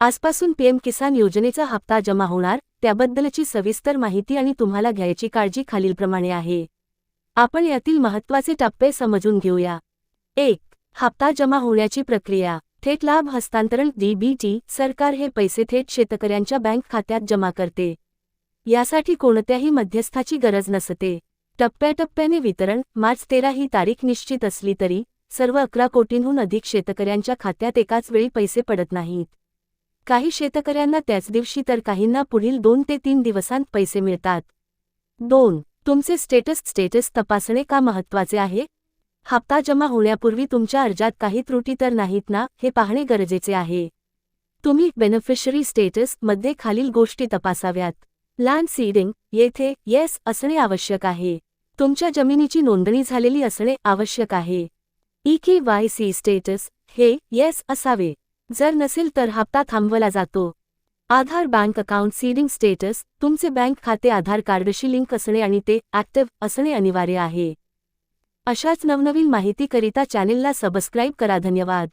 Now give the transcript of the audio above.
आजपासून पीएम किसान योजनेचा हप्ता जमा होणार, त्याबद्दलची सविस्तर माहिती आणि तुम्हाला घ्यायची काळजी खालीलप्रमाणे आहे. आपण यातील महत्त्वाचे टप्पे समजून घेऊया. 1. हप्ता जमा होण्याची प्रक्रिया. थेट लाभ हस्तांतरण डीबीटी. सरकार हे पैसे थेट शेतकऱ्यांच्या बँक खात्यात जमा करते. यासाठी कोणत्याही मध्यस्थाची गरज नसते. टप्प्याटप्प्याने वितरण. मार्च 13 ही तारीख निश्चित असली तरी सर्व 11 कोटींहून अधिक शेतकऱ्यांच्या खात्यात एकाच वेळी पैसे पडत नाहीत. काही शेतकऱ्यांना त्याच दिवशी तर काहींना पुढील 2 ते 3 दिवसांत पैसे मिळतात. 2. तुमचे स्टेटस तपासणे का महत्त्वाचे आहे? हप्ता जमा होण्यापूर्वी तुमच्या अर्जात काही त्रुटी तर नाहीत ना, हे पाहणे गरजेचे आहे. तुम्ही बेनिफिशरी स्टेटस मध्ये खालील गोष्टी तपासाव्यात. Land seeding. येथे येस असणे आवश्यक आहे. तुमच्या जमिनीची नोंदणी झालेली असणे आवश्यक आहे. EKYC status. हे येस असावे. जर नसेल तर हप्ता थांबवला जातो. आधार बँक अकाउंट सीडिंग स्टेटस. तुमचे बँक खाते आधार कार्डशी लिंक असणे आणि ते ॲक्टिव्ह असणे अनिवार्य आहे. अशाच नवनवीन माहितीकरिता चॅनेलला सबस्क्राईब करा. धन्यवाद.